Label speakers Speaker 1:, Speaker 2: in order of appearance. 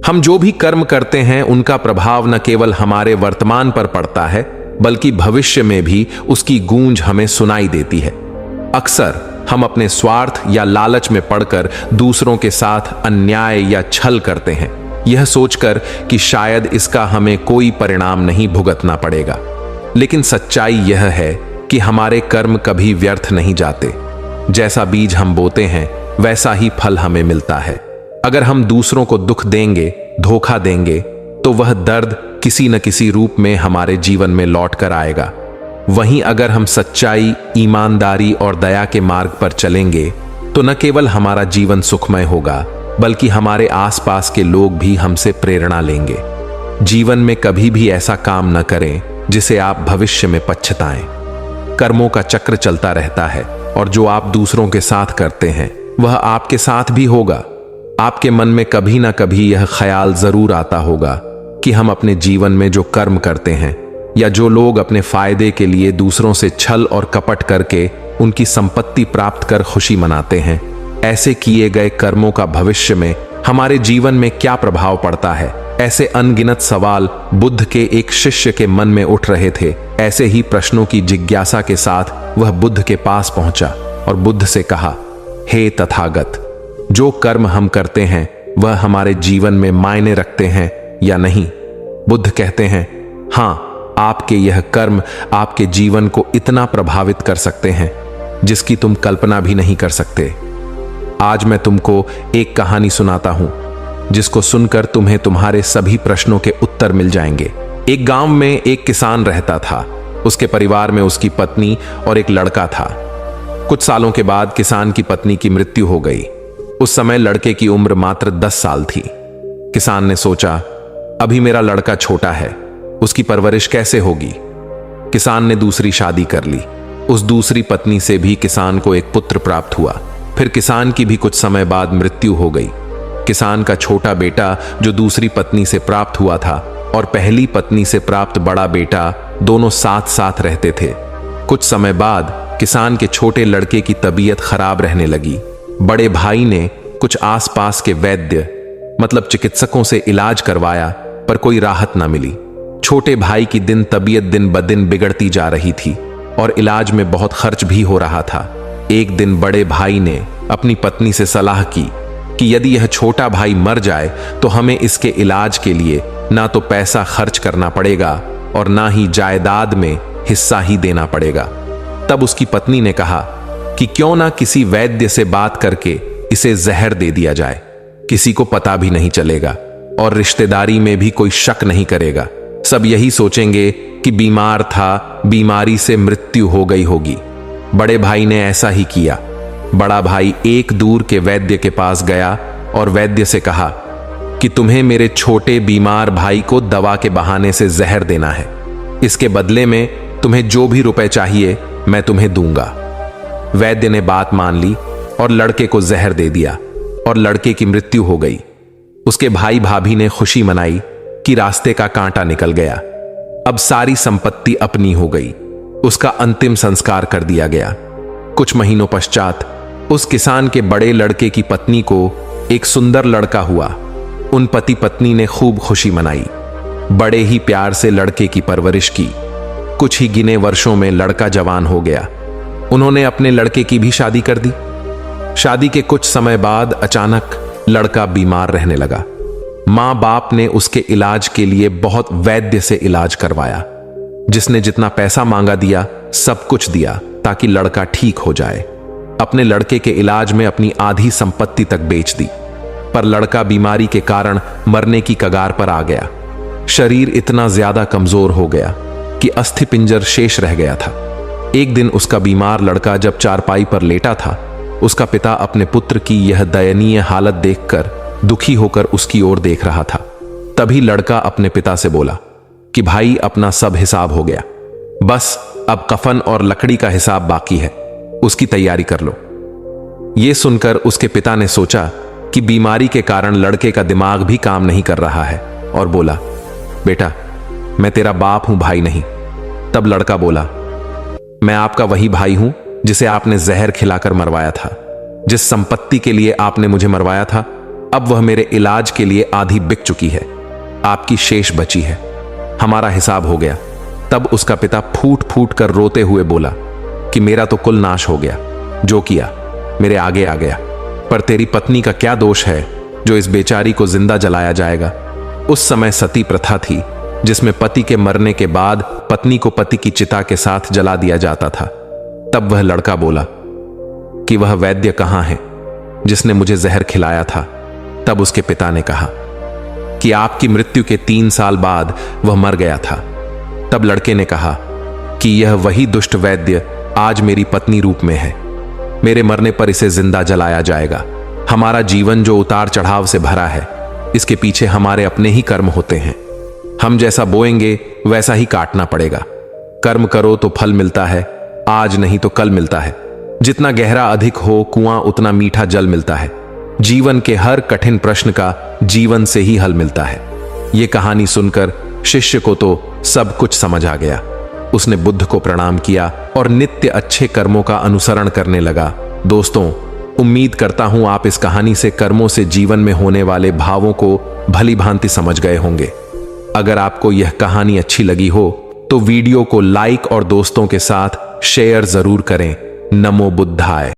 Speaker 1: हम जो भी कर्म करते हैं उनका प्रभाव न केवल हमारे वर्तमान पर पड़ता है बल्कि भविष्य में भी उसकी गूंज हमें सुनाई देती है। अक्सर हम अपने स्वार्थ या लालच में पड़कर दूसरों के साथ अन्याय या छल करते हैं, यह सोचकर कि शायद इसका हमें कोई परिणाम नहीं भुगतना पड़ेगा। लेकिन सच्चाई यह है कि हमारे कर्म कभी व्यर्थ नहीं जाते। जैसा बीज हम बोते हैं वैसा ही फल हमें मिलता है। अगर हम दूसरों को दुख देंगे, धोखा देंगे, तो वह दर्द किसी न किसी रूप में हमारे जीवन में लौट कर आएगा। वहीं अगर हम सच्चाई, ईमानदारी और दया के मार्ग पर चलेंगे तो न केवल हमारा जीवन सुखमय होगा बल्कि हमारे आसपास के लोग भी हमसे प्रेरणा लेंगे। जीवन में कभी भी ऐसा काम न करें जिसे आप भविष्य में पछताएं। कर्मों का चक्र चलता रहता है और जो आप दूसरों के साथ करते हैं वह आपके साथ भी होगा। आपके मन में कभी ना कभी यह ख्याल जरूर आता होगा कि हम अपने जीवन में जो कर्म करते हैं या जो लोग अपने फायदे के लिए दूसरों से छल और कपट करके उनकी संपत्ति प्राप्त कर खुशी मनाते हैं, ऐसे किए गए कर्मों का भविष्य में हमारे जीवन में क्या प्रभाव पड़ता है। ऐसे अनगिनत सवाल बुद्ध के एक शिष्य के मन में उठ रहे थे। ऐसे ही प्रश्नों की जिज्ञासा के साथ वह बुद्ध के पास पहुंचा और बुद्ध से कहा, हे तथागत, जो कर्म हम करते हैं वह हमारे जीवन में मायने रखते हैं या नहीं? बुद्ध कहते हैं, हाँ, आपके यह कर्म आपके जीवन को इतना प्रभावित कर सकते हैं जिसकी तुम कल्पना भी नहीं कर सकते। आज मैं तुमको एक कहानी सुनाता हूं जिसको सुनकर तुम्हें तुम्हारे सभी प्रश्नों के उत्तर मिल जाएंगे। एक गांव में एक किसान रहता था। उसके परिवार में उसकी पत्नी और एक लड़का था। कुछ सालों के बाद किसान की पत्नी की मृत्यु हो गई। उस समय लड़के की उम्र मात्र 10 साल थी। किसान ने सोचा, अभी मेरा लड़का छोटा है, उसकी परवरिश कैसे होगी? किसान ने दूसरी शादी कर ली। उस दूसरी पत्नी से भी किसान को एक पुत्र प्राप्त हुआ। फिर किसान की भी कुछ समय बाद मृत्यु हो गई। किसान का छोटा बेटा जो दूसरी पत्नी से प्राप्त हुआ था और पहली पत्नी से प्राप्त बड़ा बेटा दोनों साथ साथ रहते थे। कुछ समय बाद किसान के छोटे लड़के की तबीयत खराब रहने लगी। बड़े भाई ने कुछ आसपास के वैद्य मतलब चिकित्सकों से इलाज करवाया पर कोई राहत ना मिली। छोटे भाई की तबीयत दिन ब दिन बिगड़ती जा रही थी और इलाज में बहुत खर्च भी हो रहा था। एक दिन बड़े भाई ने अपनी पत्नी से सलाह की कि यदि यह छोटा भाई मर जाए तो हमें इसके इलाज के लिए ना तो पैसा खर्च करना पड़ेगा और ना ही जायदाद में हिस्सा ही देना पड़ेगा। तब उसकी पत्नी ने कहा कि क्यों ना किसी वैद्य से बात करके इसे जहर दे दिया जाए, किसी को पता भी नहीं चलेगा और रिश्तेदारी में भी कोई शक नहीं करेगा। सब यही सोचेंगे कि बीमार था, बीमारी से मृत्यु हो गई होगी। बड़े भाई ने ऐसा ही किया। बड़ा भाई एक दूर के वैद्य के पास गया और वैद्य से कहा कि तुम्हें मेरे छोटे बीमार भाई को दवा के बहाने से जहर देना है। इसके बदले में तुम्हें जो भी रुपए चाहिए मैं तुम्हें दूंगा। वैद्य ने बात मान ली और लड़के को जहर दे दिया और लड़के की मृत्यु हो गई। उसके भाई भाभी ने खुशी मनाई कि रास्ते का कांटा निकल गया। अब सारी संपत्ति अपनी हो गई। उसका अंतिम संस्कार कर दिया गया। कुछ महीनों पश्चात उस किसान के बड़े लड़के की पत्नी को एक सुंदर लड़का हुआ। उन पति पत्नी ने खूब खुशी मनाई। बड़े ही प्यार से लड़के की परवरिश की। कुछ ही गिने वर्षों में लड़का जवान हो गया। उन्होंने अपने लड़के की भी शादी कर दी। शादी के कुछ समय बाद अचानक लड़का बीमार रहने लगा। मां बाप ने उसके इलाज के लिए बहुत वैद्य से इलाज करवाया। जिसने जितना पैसा मांगा दिया सब कुछ दिया ताकि लड़का ठीक हो जाए। अपने लड़के के इलाज में अपनी आधी संपत्ति तक बेच दी। पर लड़का बीमारी के कारण मरने की कगार पर आ गया। शरीर इतना ज्यादा कमजोर हो गया कि अस्थि पिंजर शेष रह गया था। एक दिन उसका बीमार लड़का जब चारपाई पर लेटा था, उसका पिता अपने पुत्र की यह दयनीय हालत देखकर दुखी होकर उसकी ओर देख रहा था। तभी लड़का अपने पिता से बोला कि भाई, अपना सब हिसाब हो गया, बस अब कफन और लकड़ी का हिसाब बाकी है, उसकी तैयारी कर लो। यह सुनकर उसके पिता ने सोचा कि बीमारी के कारण लड़के का दिमाग भी काम नहीं कर रहा है और बोला, बेटा, मैं तेरा बाप हूं, भाई नहीं। तब लड़का बोला, मैं आपका वही भाई हूं जिसे आपने जहर खिलाकर मरवाया था, जिस संपत्ति के लिए आपने मुझे मरवाया था अब वह मेरे इलाज के लिए आधी बिक चुकी है। आपकी शेष बची है, हमारा हिसाब हो गया। तब उसका पिता फूट फूट कर रोते हुए बोला कि मेरा तो कुल नाश हो गया, जो किया मेरे आगे आ गया, पर तेरी पत्नी का क्या दोष है जो इस बेचारी को जिंदा जलाया जाएगा। उस समय सती प्रथा थी, जिसमें पति के मरने के बाद पत्नी को पति की चिता के साथ जला दिया जाता था। तब वह लड़का बोला कि वह वैद्य कहां है जिसने मुझे जहर खिलाया था। तब उसके पिता ने कहा कि आपकी मृत्यु के 3 साल बाद वह मर गया था। तब लड़के ने कहा कि यह वही दुष्ट वैद्य आज मेरी पत्नी रूप में है, मेरे मरने पर इसे जिंदा जलाया जाएगा। हमारा जीवन जो उतार चढ़ाव से भरा है, इसके पीछे हमारे अपने ही कर्म होते हैं। हम जैसा बोएंगे वैसा ही काटना पड़ेगा। कर्म करो तो फल मिलता है, आज नहीं तो कल मिलता है। जितना गहरा अधिक हो कुआं, उतना मीठा जल मिलता है। जीवन के हर कठिन प्रश्न का जीवन से ही हल मिलता है। यह कहानी सुनकर शिष्य को तो सब कुछ समझ आ गया। उसने बुद्ध को प्रणाम किया और नित्य अच्छे कर्मों का अनुसरण करने लगा। दोस्तों, उम्मीद करता हूं आप इस कहानी से कर्मों से जीवन में होने वाले भावों को भली भांति समझ गए होंगे। अगर आपको यह कहानी अच्छी लगी हो तो वीडियो को लाइक और दोस्तों के साथ शेयर जरूर करें। नमो बुद्धाय।